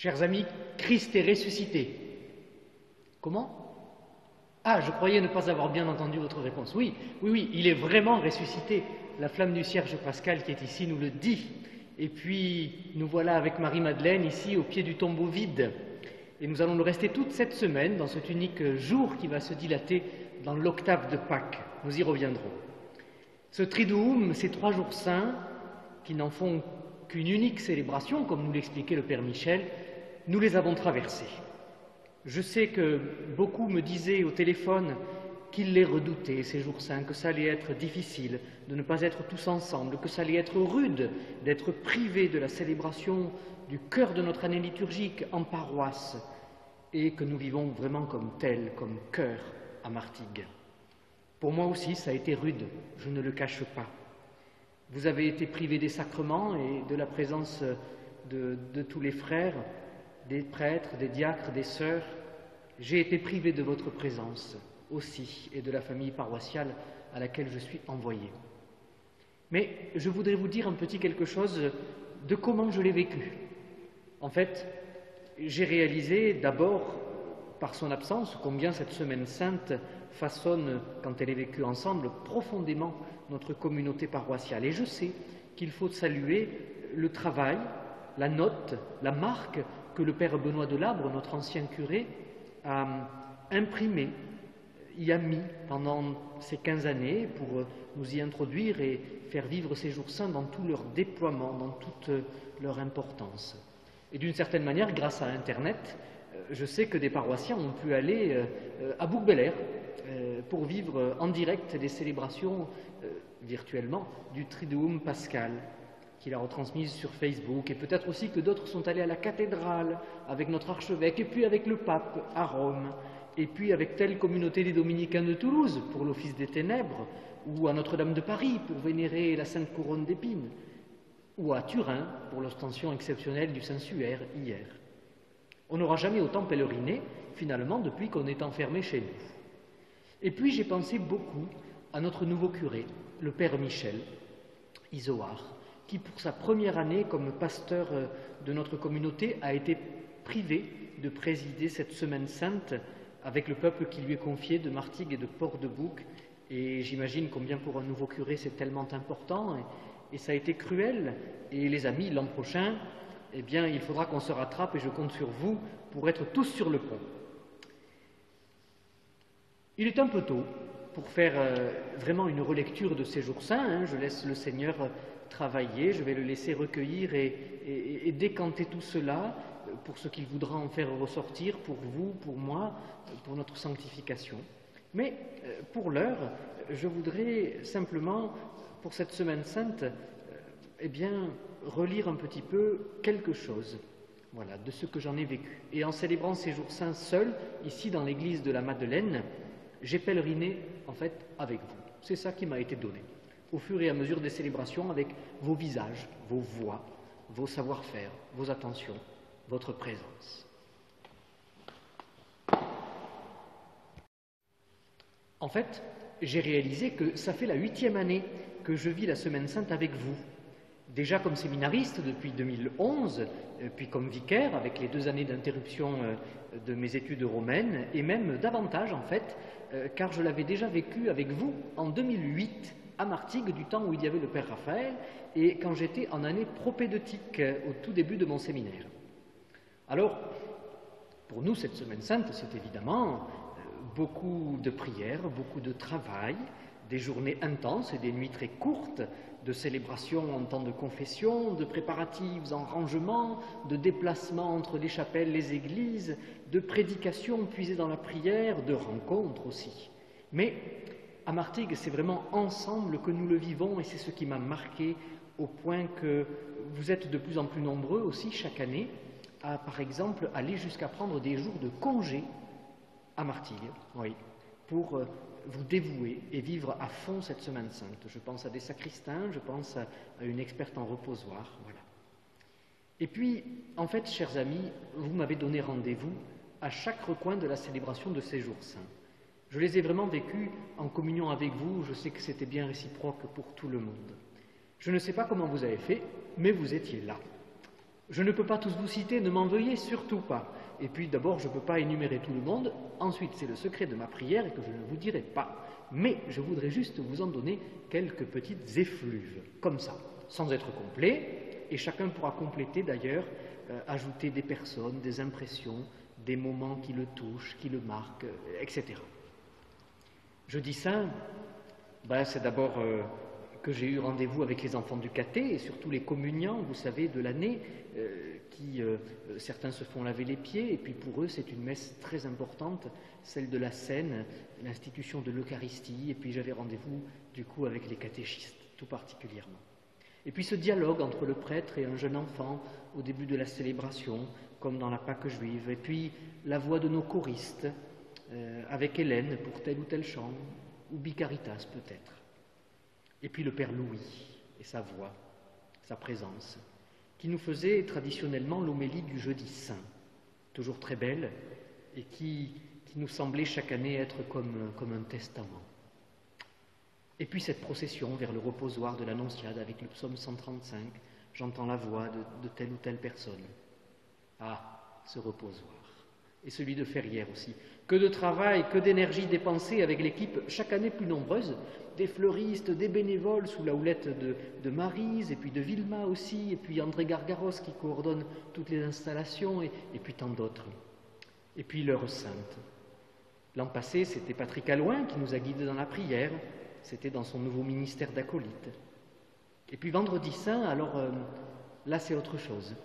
Chers amis, Christ est ressuscité. Comment? Ah, je croyais ne pas avoir bien entendu votre réponse. Oui, il est vraiment ressuscité. La flamme du cierge pascal qui est ici nous le dit. Et puis, nous voilà avec Marie-Madeleine ici au pied du tombeau vide. Et nous allons le rester toute cette semaine dans cet unique jour qui va se dilater dans l'octave de Pâques. Nous y reviendrons. Ce Triduum, ces 3 jours saints, qui n'en font qu'une unique célébration, comme nous l'expliquait le Père Michel, nous les avons traversés. Je sais que beaucoup me disaient au téléphone qu'ils les redoutaient, ces jours saints, que ça allait être difficile de ne pas être tous ensemble, que ça allait être rude d'être privés de la célébration du cœur de notre année liturgique en paroisse, et que nous vivons vraiment comme tel, comme cœur à Martigues. Pour moi aussi, ça a été rude, je ne le cache pas. Vous avez été privés des sacrements et de la présence de tous les frères, des prêtres, des diacres, des sœurs. J'ai été privé de votre présence aussi et de la famille paroissiale à laquelle je suis envoyé. Mais je voudrais vous dire un petit quelque chose de comment je l'ai vécu. En fait, j'ai réalisé d'abord, par son absence, combien cette semaine sainte façonne, quand elle est vécue ensemble, profondément notre communauté paroissiale. Et je sais qu'il faut saluer le travail, la note, la marque que le Père Benoît de Labre, notre ancien curé, a imprimé, y a mis pendant ces 15 années pour nous y introduire et faire vivre ces jours saints dans tout leur déploiement, dans toute leur importance. Et d'une certaine manière, grâce à Internet, je sais que des paroissiens ont pu aller à Bouc-Bel-Air pour vivre en direct des célébrations virtuellement du Triduum pascal, qu'il a retransmise sur Facebook, et peut-être aussi que d'autres sont allés à la cathédrale avec notre archevêque, et puis avec le pape à Rome, et puis avec telle communauté des Dominicains de Toulouse pour l'Office des Ténèbres, ou à Notre-Dame de Paris pour vénérer la Sainte Couronne d'Épines, ou à Turin pour l'ostension exceptionnelle du Saint-Suaire hier. On n'aura jamais autant pèleriné, finalement, depuis qu'on est enfermé chez nous. Et puis j'ai pensé beaucoup à notre nouveau curé, le Père Michel Izoard, qui pour sa première année comme pasteur de notre communauté a été privé de présider cette semaine sainte avec le peuple qui lui est confié de Martigues et de Port-de-Bouc. Et j'imagine combien pour un nouveau curé c'est tellement important, et ça a été cruel. Et les amis, l'an prochain, eh bien, il faudra qu'on se rattrape, et je compte sur vous pour être tous sur le pont. Il est un peu tôt pour faire vraiment une relecture de ces jours saints. Je laisse le Seigneur travailler, je vais le laisser recueillir et décanter tout cela pour ce qu'il voudra en faire ressortir pour vous, pour moi, pour notre sanctification. Mais pour l'heure, je voudrais simplement, pour cette semaine sainte, eh bien, relire un petit peu quelque chose, voilà, de ce que j'en ai vécu. Et en célébrant ces jours saints seul, ici dans l'église de la Madeleine, j'ai pèleriné en fait avec vous. C'est ça qui m'a été donné, au fur et à mesure des célébrations, avec vos visages, vos voix, vos savoir-faire, vos attentions, votre présence. En fait, j'ai réalisé que ça fait la 8e année que je vis la Semaine Sainte avec vous. Déjà comme séminariste depuis 2011, puis comme vicaire avec les 2 années d'interruption de mes études romaines, et même davantage en fait, car je l'avais déjà vécu avec vous en 2008 à Martigues, du temps où il y avait le Père Raphaël, et quand j'étais en année propédeutique au tout début de mon séminaire. Alors, pour nous, cette Semaine Sainte, c'est évidemment beaucoup de prières, beaucoup de travail, des journées intenses et des nuits très courtes, de célébrations en temps de confession, de préparatifs en rangement, de déplacements entre les chapelles, les églises, de prédications puisées dans la prière, de rencontres aussi. Mais à Martigues, c'est vraiment ensemble que nous le vivons, et c'est ce qui m'a marqué au point que vous êtes de plus en plus nombreux aussi chaque année à, par exemple, aller jusqu'à prendre des jours de congé à Martigues, oui, pour vous dévouer et vivre à fond cette Semaine Sainte. Je pense à des sacristains, je pense à une experte en reposoir, voilà. Et puis, en fait, chers amis, vous m'avez donné rendez-vous à chaque recoin de la célébration de ces jours saints. Je les ai vraiment vécus en communion avec vous, je sais que c'était bien réciproque pour tout le monde. Je ne sais pas comment vous avez fait, mais vous étiez là. Je ne peux pas tous vous citer, ne m'en veuillez surtout pas. Et puis d'abord, je ne peux pas énumérer tout le monde. Ensuite, c'est le secret de ma prière et que je ne vous dirai pas. Mais je voudrais juste vous en donner quelques petites effluves, comme ça, sans être complet. Et chacun pourra compléter d'ailleurs, ajouter des personnes, des impressions, des moments qui le touchent, qui le marquent, etc. Jeudi Saint, c'est d'abord que j'ai eu rendez-vous avec les enfants du caté et surtout les communiants, vous savez, de l'année, certains se font laver les pieds, et puis pour eux c'est une messe très importante, celle de la Seine, l'institution de l'Eucharistie, et puis j'avais rendez-vous du coup avec les catéchistes, tout particulièrement. Et puis ce dialogue entre le prêtre et un jeune enfant au début de la célébration, comme dans la Pâque juive, et puis la voix de nos choristes, avec Hélène pour tel ou tel chant, ou Bicaritas peut-être. Et puis le Père Louis et sa voix, sa présence, qui nous faisait traditionnellement l'homélie du Jeudi Saint, toujours très belle, et qui nous semblait chaque année être comme un testament. Et puis cette procession vers le reposoir de l'Annonciade avec le psaume 135, j'entends la voix de telle ou telle personne. Ah, ce reposoir. Et celui de Ferrières aussi. Que de travail, que d'énergie dépensée avec l'équipe chaque année plus nombreuse, des fleuristes, des bénévoles sous la houlette de Maryse, et puis de Vilma aussi, et puis André Gargaros qui coordonne toutes les installations, et puis tant d'autres. Et puis l'heure sainte. L'an passé, c'était Patrick Allouin qui nous a guidés dans la prière, c'était dans son nouveau ministère d'acolyte. Et puis vendredi saint, alors là c'est autre chose.